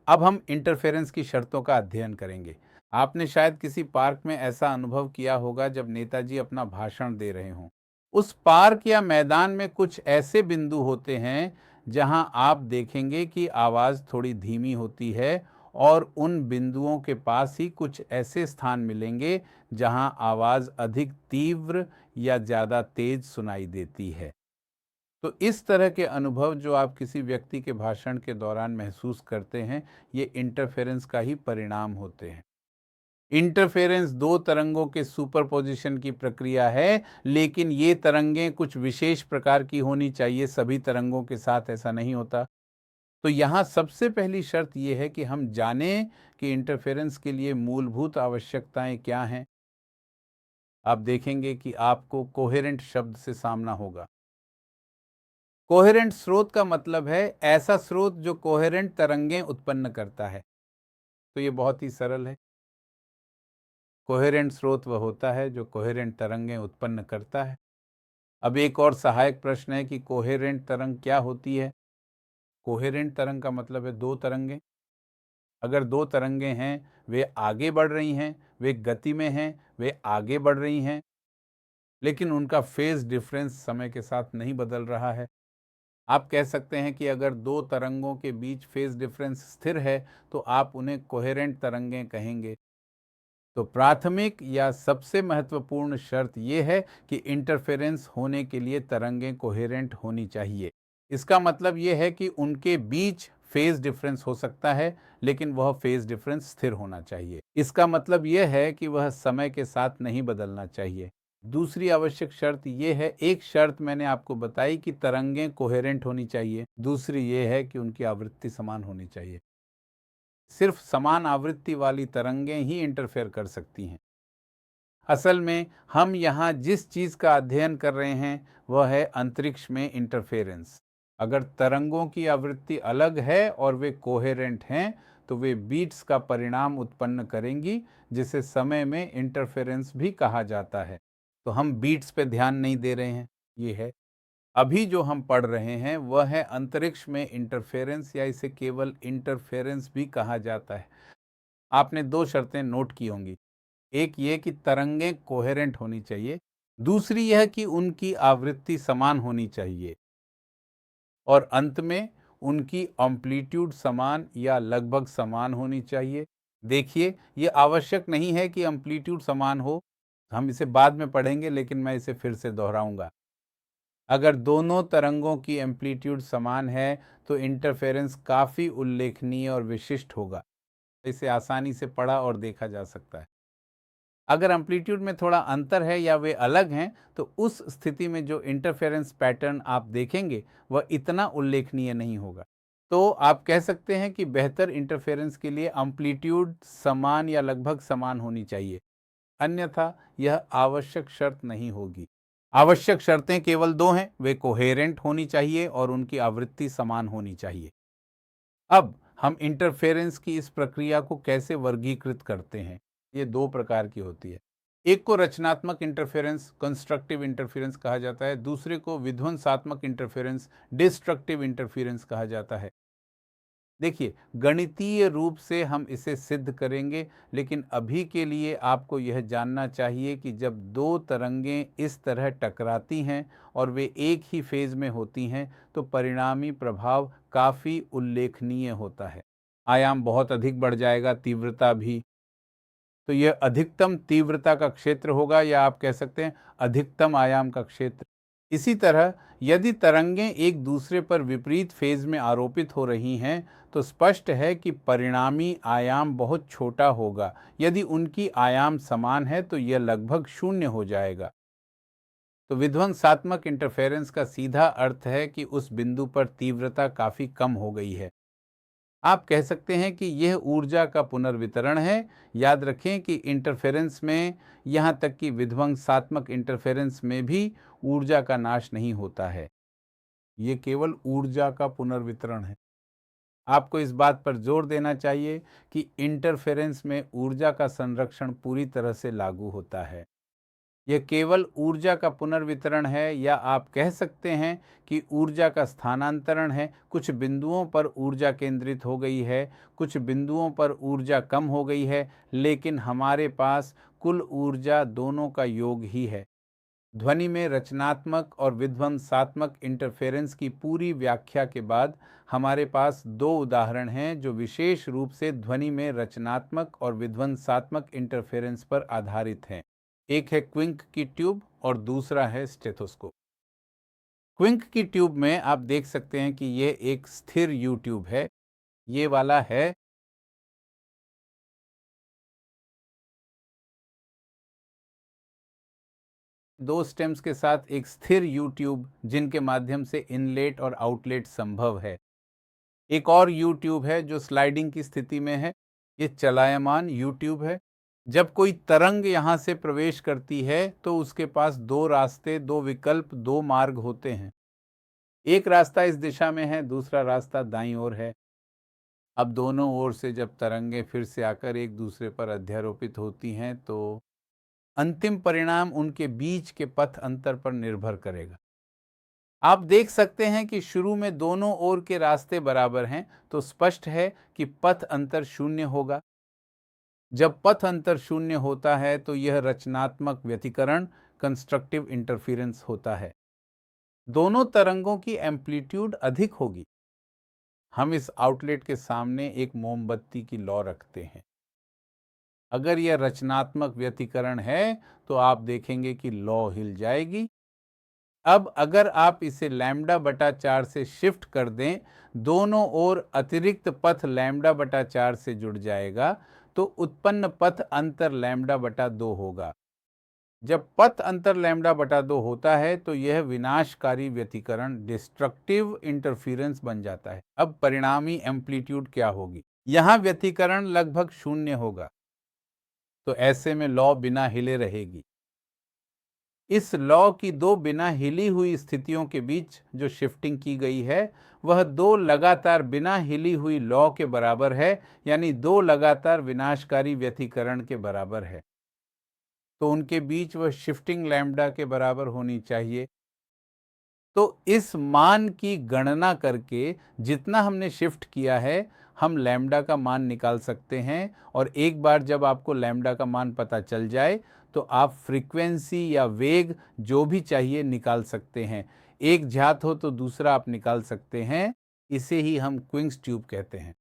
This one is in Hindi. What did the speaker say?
अब हम इंटरफेरेंस की शर्तों का अध्ययन करेंगे। आपने शायद किसी पार्क में ऐसा अनुभव किया होगा जब नेताजी अपना भाषण दे रहे हों। उस पार्क या मैदान में कुछ ऐसे बिंदु होते हैं जहां आप देखेंगे कि आवाज़ थोड़ी धीमी होती है और उन बिंदुओं के पास ही कुछ ऐसे स्थान मिलेंगे जहां आवाज़ अधिक तीव्र या ज़्यादा तेज सुनाई देती है। तो इस तरह के अनुभव जो आप किसी व्यक्ति के भाषण के दौरान महसूस करते हैं, ये इंटरफेरेंस का ही परिणाम होते हैं। इंटरफेरेंस दो तरंगों के सुपरपोजिशन की प्रक्रिया है, लेकिन ये तरंगें कुछ विशेष प्रकार की होनी चाहिए, सभी तरंगों के साथ ऐसा नहीं होता। तो यहाँ सबसे पहली शर्त ये है कि हम जानें कि इंटरफेरेंस के लिए मूलभूत आवश्यकताएं क्या हैं। आप देखेंगे कि आपको कोहेरेंट शब्द से सामना होगा। कोहेरेंट स्रोत का मतलब है ऐसा स्रोत जो कोहेरेंट तरंगें उत्पन्न करता है। तो ये बहुत ही सरल है। कोहेरेंट स्रोत वह होता है जो कोहेरेंट तरंगें उत्पन्न करता है। अब एक और सहायक प्रश्न है कि कोहेरेंट तरंग क्या होती है। कोहेरेंट तरंग का मतलब है दो तरंगें। अगर दो तरंगें हैं, वे आगे बढ़ रही हैं, वे गति में हैं, वे आगे बढ़ रही हैं, लेकिन उनका फेज डिफरेंस समय के साथ नहीं बदल रहा है। आप कह सकते हैं कि अगर दो तरंगों के बीच फेज डिफरेंस स्थिर है तो आप उन्हें कोहेरेंट तरंगें कहेंगे। तो प्राथमिक या सबसे महत्वपूर्ण शर्त यह है कि इंटरफेरेंस होने के लिए तरंगें कोहेरेंट होनी चाहिए। इसका मतलब यह है कि उनके बीच फेज डिफरेंस हो सकता है, लेकिन वह फेज डिफरेंस स्थिर होना चाहिए। इसका मतलब यह है कि वह समय के साथ नहीं बदलना चाहिए। दूसरी आवश्यक शर्त यह है, एक शर्त मैंने आपको बताई कि तरंगें कोहेरेंट होनी चाहिए, दूसरी यह है कि उनकी आवृत्ति समान होनी चाहिए। सिर्फ समान आवृत्ति वाली तरंगें ही इंटरफेयर कर सकती हैं। असल में हम यहाँ जिस चीज़ का अध्ययन कर रहे हैं वह है अंतरिक्ष में इंटरफेरेंस। अगर तरंगों की आवृत्ति अलग है और वे कोहेरेंट हैं तो वे बीट्स का परिणाम उत्पन्न करेंगी, जिसे समय में इंटरफेरेंस भी कहा जाता है। तो हम बीट्स पे ध्यान नहीं दे रहे हैं, ये है। अभी जो हम पढ़ रहे हैं वह है अंतरिक्ष में इंटरफेरेंस, या इसे केवल इंटरफेरेंस भी कहा जाता है। आपने दो शर्तें नोट की होंगी। एक ये कि तरंगें कोहेरेंट होनी चाहिए, दूसरी यह कि उनकी आवृत्ति समान होनी चाहिए, और अंत में उनकी एम्पलीट्यूड समान या लगभग समान होनी चाहिए। देखिए, ये आवश्यक नहीं है कि एम्पलीट्यूड समान हो, हम इसे बाद में पढ़ेंगे, लेकिन मैं इसे फिर से दोहराऊंगा। अगर दोनों तरंगों की एम्पलीट्यूड समान है तो इंटरफेरेंस काफ़ी उल्लेखनीय और विशिष्ट होगा। इसे आसानी से पढ़ा और देखा जा सकता है। अगर एम्पलीट्यूड में थोड़ा अंतर है या वे अलग हैं तो उस स्थिति में जो इंटरफेरेंस पैटर्न आप देखेंगे वह इतना उल्लेखनीय नहीं होगा। तो आप कह सकते हैं कि बेहतर इंटरफेरेंस के लिए एम्पलीट्यूड समान या लगभग समान होनी चाहिए, अन्यथा यह आवश्यक शर्त नहीं होगी। आवश्यक शर्तें केवल दो हैं, वे कोहेरेंट होनी चाहिए और उनकी आवृत्ति समान होनी चाहिए। अब हम इंटरफेरेंस की इस प्रक्रिया को कैसे वर्गीकृत करते हैं। ये दो प्रकार की होती है। एक को रचनात्मक इंटरफेरेंस, कंस्ट्रक्टिव इंटरफेरेंस कहा जाता है, दूसरे को विध्वंसात्मक इंटरफेरेंस, डिस्ट्रक्टिव इंटरफेरेंस कहा जाता है। देखिए, गणितीय रूप से हम इसे सिद्ध करेंगे, लेकिन अभी के लिए आपको यह जानना चाहिए कि जब दो तरंगें इस तरह टकराती हैं और वे एक ही फेज में होती हैं तो परिणामी प्रभाव काफ़ी उल्लेखनीय होता है। आयाम बहुत अधिक बढ़ जाएगा, तीव्रता भी। तो यह अधिकतम तीव्रता का क्षेत्र होगा, या आप कह सकते हैं अधिकतम आयाम का क्षेत्र। इसी तरह यदि तरंगें एक दूसरे पर विपरीत फेज में आरोपित हो रही हैं तो स्पष्ट है कि परिणामी आयाम बहुत छोटा होगा। यदि उनकी आयाम समान है तो यह लगभग शून्य हो जाएगा। तो विध्वंसात्मक इंटरफेरेंस का सीधा अर्थ है कि उस बिंदु पर तीव्रता काफ़ी कम हो गई है। आप कह सकते हैं कि यह ऊर्जा का पुनर्वितरण है। याद रखें कि इंटरफेरेंस में, यहाँ तक कि विध्वंसात्मक इंटरफेरेंस में भी ऊर्जा का नाश नहीं होता है, ये केवल ऊर्जा का पुनर्वितरण है। आपको इस बात पर जोर देना चाहिए कि इंटरफेरेंस में ऊर्जा का संरक्षण पूरी तरह से लागू होता है। यह केवल ऊर्जा का पुनर्वितरण है, या आप कह सकते हैं कि ऊर्जा का स्थानांतरण है। कुछ बिंदुओं पर ऊर्जा केंद्रित हो गई है, कुछ बिंदुओं पर ऊर्जा कम हो गई है, लेकिन हमारे पास कुल ऊर्जा दोनों का योग ही है। ध्वनि में रचनात्मक और विध्वंसात्मक इंटरफेरेंस की पूरी व्याख्या के बाद हमारे पास दो उदाहरण हैं जो विशेष रूप से ध्वनि में रचनात्मक और विध्वंसात्मक इंटरफेरेंस पर आधारित हैं। एक है क्विंक की ट्यूब और दूसरा है स्टेथोस्कोप। क्विंक की ट्यूब में आप देख सकते हैं कि यह एक स्थिर यू ट्यूब है। ये वाला है दो स्टेम्स के साथ एक स्थिर यू ट्यूब, जिनके माध्यम से इनलेट और आउटलेट संभव है। एक और यू ट्यूब है जो स्लाइडिंग की स्थिति में है। ये चलायमान यू ट्यूब है। जब कोई तरंग यहाँ से प्रवेश करती है तो उसके पास दो रास्ते, दो विकल्प, दो मार्ग होते हैं। एक रास्ता इस दिशा में है, दूसरा रास्ता दाईं ओर है। अब दोनों ओर से जब तरंगें फिर से आकर एक दूसरे पर अध्यारोपित होती हैं तो अंतिम परिणाम उनके बीच के पथ अंतर पर निर्भर करेगा। आप देख सकते हैं कि शुरू में दोनों ओर के रास्ते बराबर हैं, तो स्पष्ट है कि पथ अंतर शून्य होगा। जब पथ अंतर शून्य होता है तो यह रचनात्मक व्यतिकरण, कंस्ट्रक्टिव इंटरफेरेंस होता है। दोनों तरंगों की एम्पलीट्यूड अधिक होगी। हम इस आउटलेट के सामने एक मोमबत्ती की लौ रखते हैं। अगर यह रचनात्मक व्यतिकरण है तो आप देखेंगे कि लौ हिल जाएगी। अब अगर आप इसे λ/4 से शिफ्ट कर दें, दोनों ओर अतिरिक्त पथ λ/4 से जुड़ जाएगा, तो उत्पन्न पथ अंतर λ/2 होगा। जब पथ अंतर λ/2 होता है तो यह विनाशकारी व्यतिकरण, डिस्ट्रक्टिव इंटरफेरेंस बन जाता है। अब परिणामी एम्पलीट्यूड क्या होगी? यहाँ व्यतिकरण लगभग शून्य होगा, तो ऐसे में लौ बिना हिले रहेगी। इस लौ की दो बिना हिली हुई स्थितियों के बीच जो शिफ्टिंग की गई है वह दो लगातार बिना हिली हुई लौ के बराबर है, यानी दो लगातार विनाशकारी व्यतिकरण के बराबर है। तो उनके बीच वह शिफ्टिंग लैम्ब्डा के बराबर होनी चाहिए। तो इस मान की गणना करके जितना हमने शिफ्ट किया है, हम लैम्ब्डा का मान निकाल सकते हैं। और एक बार जब आपको लैम्ब्डा का मान पता चल जाए तो आप फ्रीक्वेंसी या वेग जो भी चाहिए निकाल सकते हैं। एक ज्ञात हो तो दूसरा आप निकाल सकते हैं। इसे ही हम क्विंक्स ट्यूब कहते हैं।